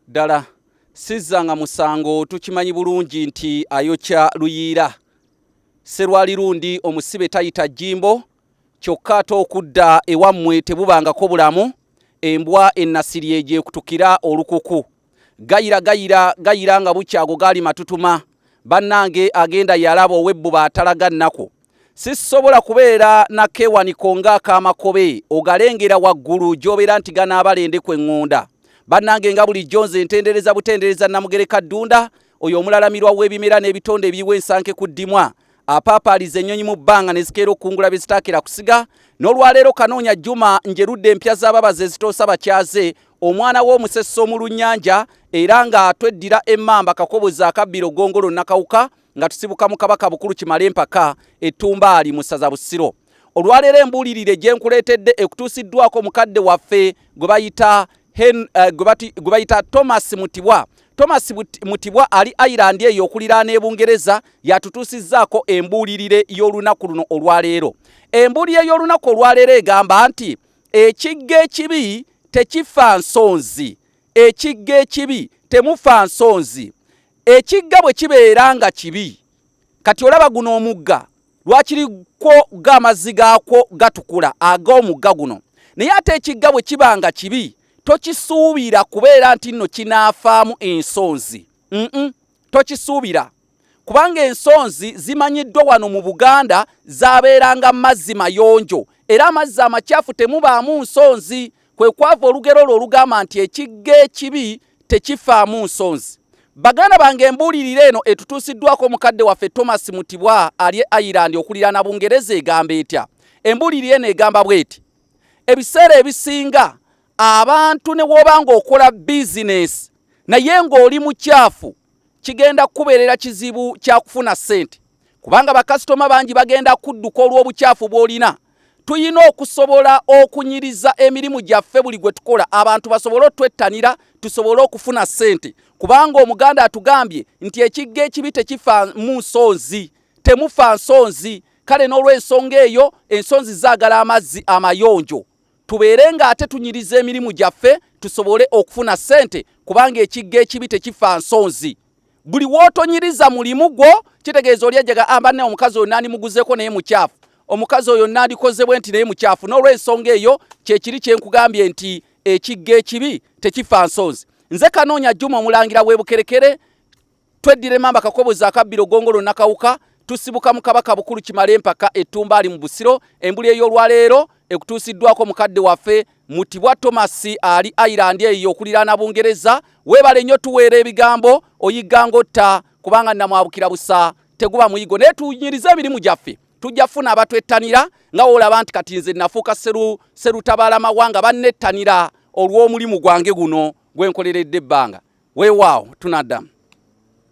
ddala sizzanga musango tukimanyi bulungi nti ayokya luyiira serwali lundi omusibe tayita jimbo kyokka ate okudda ewammwe tebubangako bulamu embwa ennasiri egyekutukira olukuku gayira nga bukyago gaali matutuma bannange agenda yalaba owebbuba atalaga nnako sisobola kubeera nakeewaniko ng'akamakobe ogalengera waggulu gy'obeera nti ganaabalende kw'eŋŋonda bannange nga bulijjo nze ntendereza butendereza Namugereka Ddunda oyo omulalamirwa w'ebimera n'ebitonde ebiyiwa ensanke ku ddimwa apaapaaliza ennyonyi mu bbanga ne zikeera okungula bye zitaakira kusiga n'olwaleero Kanoonya Juma njerudde empya z'ababazi ezitoosa bakyaze omwana w'omuseso omulunnyanja era nga tweddira emmamba kakobozi akabbiro gongolo nakawuka nga tusibuka mu Kabaka Bukulu Kimale Empaka ettumbaali mu ssaza Busiro olwaleero embuulirire gye nkuleetedde ekutuusiddwako mukadde waffe gwe bayita Thomas Mutibwa. Thomas Mutibwa ali Ireland eyo okuliraana e Bungereza yatutuusizzaako embuulirire y'olunaku luno olwaleero. Embuulirire y'olunaku olwaleero egamba nti ekigga ekibi tekifa nsonzi, ekigga ekibi temufa nsonzi. Ekigga bwe kibeera nga kibi kati olaba guno omugga lwakiriko g'amazzi gaakwo gatukula ag'omugga guno naye ate ekigga bwe kiba nga kibi tokisuubira kubeera nti nno kinaafaamu ensonzi. Tokisuubira kubanga ensonzi zimanyiddwa wano mu Buganda zaabeeranga mazzi mayonjo era amazzi amakyafu temubaamu nsonzi kwe kwava olugero olwo olugamba nti ekigga ekibi tekifaamu nsonzi. Baganda bange embuulirire eno etutuusiddwako mukadde waffe Thomas Mutibwa ali Ireland okuliraana Bungereza egamba etya? Embuulirire eno egamba bweti ebiseera ebisinga abantu ne wobanga okola bizinesi naye ng'oli mukyafu kigenda kubeerera kizibu kya kufuna ssente kubanga bakasitoma bangi bagenda kudduka olw'obukyafu bw'olina. Tuyina okusobola okunyiriza emirimu gyaffe buli gwe tukola abantu basobole otwettanira tusobole okufuna ssente kubanga Omuganda atugambye nti ekigga ekibi tekifa mu nsonzi, temufa nsonzi. Kale n'olw'ensonga eyo ensonzi zaagala amazzi amayonjo tubeere nga ate tunyiriza emirimu gyaffe tusobole okufuna ssente kubanga ekigga ekibi tekifa nsonzi. Buli wootonyiriza mulimu gwo kitegeeza oli ajaga ambanne omukazi oyo nandimuguzeeko naye mukyafu, omukazi oyo nandikoze bwe nti naye mukyafu. N'olw'ensonga eyo kyekiri kye nkugambye nti ekigga ekibi tekifa nsonzi. Nze Kanoonya Juma omulangira w'e Bukerekere tweddira emmamba kakobozi akabbiro gongolo nakawuka tusibuka mu Kabaka Bukulu Kimale Empaka ettumbaali mu Busiro. Embuli ey'olwaleero ekutuusiddwako mukadde waffe Mutibwa Thomas ali Ireland eyo okuliraana Bungereza. Weebale nnyo tuweera ebigambo oyigga ng'otta kubanga nnamwabukira busa teguba muyigo naye tunyiriza emirimu gyaffe tujja funa abatwettanira nga woolaba nti kati nze nafuuka serutabaala mawanga bannettanira olw'omulimu gwange guno gwe nkoleredde ebbanga. Weewaawo tunaddamu.